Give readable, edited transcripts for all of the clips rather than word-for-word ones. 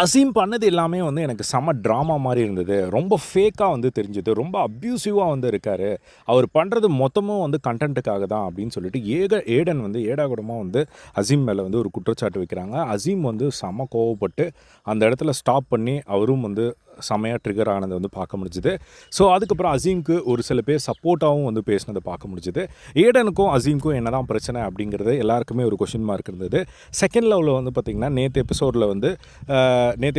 அசீம் பண்ணது எல்லாமே வந்து எனக்கு செம்ம ட்ராமா மாதிரி இருந்தது. ரொம்ப ஃபேக்காக வந்து தெரிஞ்சுது. ரொம்ப அப்யூசிவாக வந்து இருக்கார். அவர் பண்ணுறது மொத்தமும் வந்து கன்டென்ட்டுக்காக தான் அப்படின்னு சொல்லிட்டு ஏடன் வந்து ஏடாகூடமாக வந்து அசீம் மேலே வந்து ஒரு குற்றச்சாட்டு வைக்கிறாங்க. அசீம் வந்து செம்ம கோவப்பட்டு அந்த இடத்துல ஸ்டாப் பண்ணி அவரும் வந்து செமையாக ட்ரிகர் ஆனதை வந்து பார்க்க முடிஞ்சுது. ஸோ அதுக்கப்புறம் அசீம்க்கு ஒரு சில பேர் சப்போர்ட்டாகவும் வந்து பேசினதை பார்க்க முடிஞ்சுது. ஏடனுக்கும் அசீம்க்கும் என்ன தான் பிரச்சனை அப்படிங்கிறது எல்லாருக்குமே ஒரு கொஷின் மார்க் இருந்தது. செகண்ட் லெவலில் வந்து பார்த்திங்கன்னா நேற்று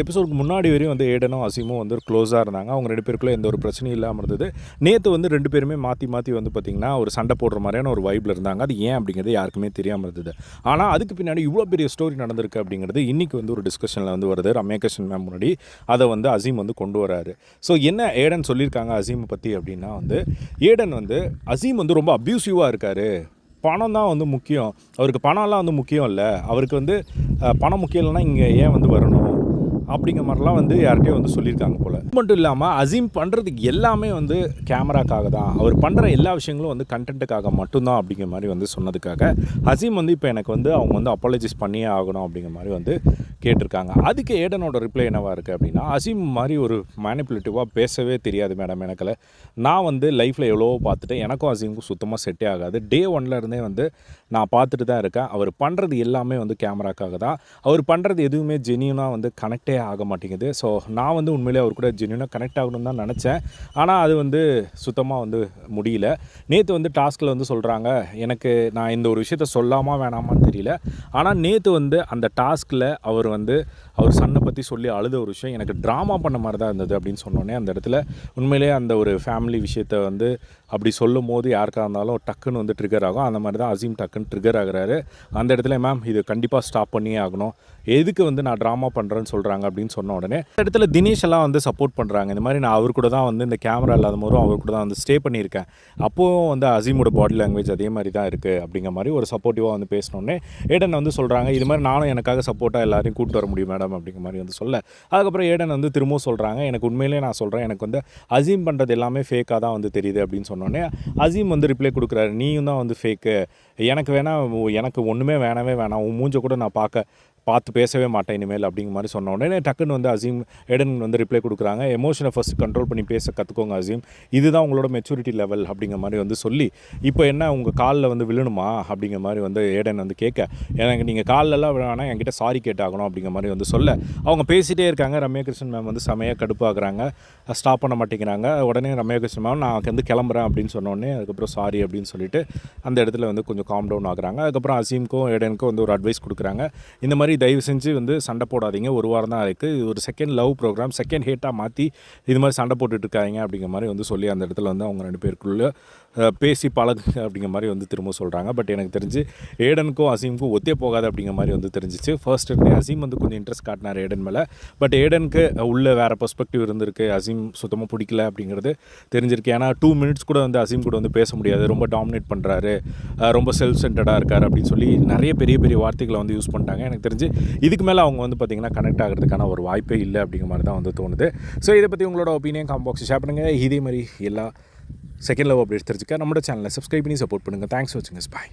எபிசோடுக்கு முன்னாடி வரையும் வந்து ஏடனும் அசீமும் வந்து க்ளோஸாக இருந்தாங்க. அவங்க 2 பேருக்குள்ளே எந்த ஒரு பிரச்சனையும் இல்லாமல் இருந்தது. நேற்று வந்து 2 பேருமே மாற்றி வந்து பார்த்திங்கன்னா ஒரு சண்டை போடுற மாதிரியான ஒரு வைப்பில் இருந்தாங்க. அது ஏன் அப்படிங்கிறது யாருக்குமே தெரியாமல் இருந்தது. ஆனால் அதுக்கு பின்னாடி இவ்வளோ பெரிய ஸ்டோரி நடந்திருக்கு அப்படிங்கிறது இன்றைக்கி வந்து ஒரு டிஸ்கஷனில் வந்து வருது. ரம்யா கிருஷ்ணன் மேம் முன்னாடி அதை வந்து அசீம் வந்து கொண்டு வராரு. ஸோ என்ன ஏடன் சொல்லியிருக்காங்க அசீமை பற்றி அப்படின்னா வந்து ஏடன் வந்து அசீம் வந்து ரொம்ப அப்யூசிவாக இருக்கார். பணம் தான் வந்து முக்கியம். அவருக்கு பணம்லாம் வந்து முக்கியம் இல்லை. அவருக்கு வந்து பணம் முக்கியம் இல்லைன்னா இங்கே ஏன் வந்து வரணும் அப்படிங்கிற மாதிரிலாம் வந்து யார்கிட்டயோ வந்து சொல்லியிருக்காங்க போல். அது மட்டும் இல்லாமல் அசீம் பண்ணுறதுக்கு எல்லாமே வந்து கேமராக்காக தான். அவர் பண்ணுற எல்லா விஷயங்களும் வந்து கண்டென்ட்டுக்காக மட்டும்தான் அப்படிங்கிற மாதிரி வந்து சொன்னதுக்காக அசீம் வந்து இப்போ எனக்கு வந்து அவங்க வந்து அப்பாலஜைஸ் பண்ணியே ஆகணும் அப்படிங்கிற மாதிரி வந்து கேட்டிருக்காங்க. அதுக்கு ஏடனோட ரிப்ளை என்னவாக இருக்குது அப்படின்னா, அசீம் மாதிரி ஒரு மேனிப்புலேட்டிவாக பேசவே தெரியாது மேடம் எனக்குல. நான் வந்து லைஃப்பில் எவ்வளவோ பார்த்துட்டேன். எனக்கும் அசீமுக்கும் சுத்தமாக செட்டே ஆகாது. டே 1 இருந்தே வந்து நான் பார்த்துட்டு தான் இருக்கேன். அவர் பண்ணுறது எல்லாமே வந்து கேமராக்காக தான். அவர் பண்ணுறது எதுவுமே ஜென்யூனாக வந்து கனெக்டே ஆக மாட்டேங்குது. ஸோ நான் வந்து உண்மையிலே அவர் கூட ஜென்யூனாக கனெக்ட் ஆகணும்னு தான் நினச்சேன். ஆனால் அது வந்து சுத்தமாக வந்து முடியல. நேற்று வந்து டாஸ்கில் வந்து சொல்கிறாங்க, எனக்கு நான் இந்த ஒரு விஷயத்த சொல்லாமா வேணாமான்னு தெரியல. ஆனால் நேற்று வந்து அந்த டாஸ்கில் அவர் சன்னை பற்றி சொல்லி அழுத ஒரு விஷயம் எனக்கு ட்ராமா பண்ண மாதிரி தான் இருந்தது அப்படின்னு சொன்னோன்னே அந்த இடத்துல உண்மையிலே அந்த ஒரு ஃபேமிலி விஷயத்தை வந்து அப்படி சொல்லும் போது யாருக்காக இருந்தாலும் டக்குன்னு வந்து ட்ரிகர் ஆகும். அந்த மாதிரி தான் அசீம் டக்குன்னு ட்ரிகர் ஆகுறாரு. அந்த இடத்துல மேம் இது கண்டிப்பாக ஸ்டாப் பண்ணியே ஆகணும். எதுக்கு வந்து நான் ட்ராமா பண்ணுறேன்னு சொல்கிறாங்க அப்படின்னு சொன்ன உடனே அந்த இடத்துல தினேஷ் எல்லாம் வந்து சப்போர்ட் பண்ணுறாங்க. இந்த மாதிரி நான் அவர் கூட தான் வந்து இந்த கேமரா இல்லாத போதும் அவர் கூட தான் வந்து ஸ்டே பண்ணியிருக்கேன். அப்போவும் வந்து அசீமோட பாடி லாங்குவேஜ் அதே மாதிரி தான் இருக்குது அப்படிங்கிற மாதிரி ஒரு சப்போர்ட்டிவாக வந்து பேசினோடனே ஏடன் வந்து சொல்கிறாங்க, இது மாதிரி நானும் எனக்காக சப்போர்ட்டாக எல்லாரையும் கூப்பிட்டு வர முடியும் மேடம் அப்படிங்கிற மாதிரி வந்து சொல்ல, அதுக்கப்புறம் ஏடன் வந்து திரும்பவும் சொல்கிறாங்க, எனக்கு உண்மையிலே நான் சொல்கிறேன், எனக்கு வந்து அசீம் பண்ணுறது எல்லாமே ஃபேக்காக தான் வந்து தெரியுது அப்படின்னு சொன்னோடனே அசீம் வந்து ரிப்ளை கொடுக்குறாரு, நீயும் தான் வந்து ஃபேக்கு, எனக்கு ஒன்றுமே வேணவே வேணாம், உன் மூஞ்ச கூட நான் பார்த்து பேசவே மாட்டேன் இனிமேல் அப்படிங்கிற மாதிரி சொன்ன உடனே டக்குன்னு வந்து அசீம் ஏடன் வந்து ரிப்ளை கொடுக்குறாங்க, எமோஷனை ஃபஸ்ட் கண்ட்ரோல் பண்ணி பேச கற்றுக்கோங்க அசீம், இதுதான் உங்களோட மெச்சூரிட்டி லெவல் அப்படிங்கிற மாதிரி வந்து சொல்லி, இப்போ என்ன உங்கள் காலில் வந்து விழணுமா அப்படிங்கிற மாதிரி வந்து ஏடன் வந்து கேட்க, எனக்கு நீங்கள் காலிலெல்லாம் விழானா என்கிட்ட சாரி கேட்டாகணும் அப்படிங்கிற மாதிரி வந்து சொல்ல, அவங்க பேசிகிட்டே இருக்காங்க. ரம்யா கிருஷ்ணன் மேம் வந்து செமையாக கடுப்பாகிறாங்க, ஸ்டாப் பண்ண மாட்டேங்கிறாங்க. உடனே ரம்யா கிருஷ்ணன் மேம் நான் வந்து கிளம்புறேன் அப்படின்னு சொன்னோடனே அதுக்கப்புறம் சாரி அப்படின்னு சொல்லிட்டு அந்த இடத்துல வந்து கொஞ்சம் காம் டவுன் ஆகுறாங்க. அதுக்கப்புறம் அசீமுக்கும் ஏடனுக்கும் வந்து ஒரு அட்வைஸ் கொடுக்குறாங்க, இந்த மாதிரி தயவு செஞ்சு வந்து சண்டை போடாதீங்க, ஒரு வாரம் தான் இருக்குது, இது ஒரு செகண்ட் லவ் ப்ரோக்ராம், செகண்ட் ஹேட்டாக மாற்றி இது மாதிரி சண்டை போட்டுட்ருக்காங்க அப்படிங்கிற மாதிரி வந்து சொல்லி அந்த இடத்துல வந்து அவங்க 2 பேருக்குள்ளே பேசி பழகுங்க அப்படிங்கிற மாதிரி வந்து திரும்ப சொல்கிறாங்க. பட் எனக்கு தெரிஞ்சு ஏடனுக்கும் அசீமுக்கும் ஒத்தே போகாது அப்படிங்கிற மாதிரி வந்து தெரிஞ்சிச்சு. ஃபர்ஸ்ட் இருந்தே அசீம் வந்து கொஞ்சம் இன்ட்ரெஸ்ட் காட்டினார் ஏடன் மேலே. பட் ஏடனுக்கு உள்ள வேறு பெர்ஸ்பெக்டிவ் இருந்திருக்கு, அசீம் சுத்தமாக பிடிக்கல அப்படிங்கிறது தெரிஞ்சிருக்கு. ஏன்னா 2 மினிட்ஸ் கூட வந்து அசீம் கூட வந்து பேச முடியாது, ரொம்ப டாமினேட் பண்ணுறாரு, ரொம்ப செல்ஃப் சென்டர்டாக இருக்கார் அப்படின்னு சொல்லி நிறைய பெரிய வார்த்தைகளை வந்து யூஸ் பண்ணிட்டாங்க. எனக்கு தெரிஞ்சு இதுக்கு மேலே அவங்க வந்து பார்த்திங்கன்னா கனெக்ட் ஆகிறதுக்கான ஒரு வாய்ப்பே இல்லை அப்படிங்கிற மாதிரி தான் வந்து தோணுது. ஸோ இதை பற்றி உங்களோட ஒப்பீனியன் காமெண்ட் பாக்ஸ் ஷேர் பண்ணுங்கள். இதே மாதிரி எல்லா செகண்ட் லவ் அப்டேட்ஸ் தெரிஞ்சுக்க நம்மளோட சேனலை சப்ஸ்கிரைப் பண்ணி சப்போர்ட் பண்ணுங்கள். தேங்க்ஸ் ஃபார் வாட்சிங். பாய்.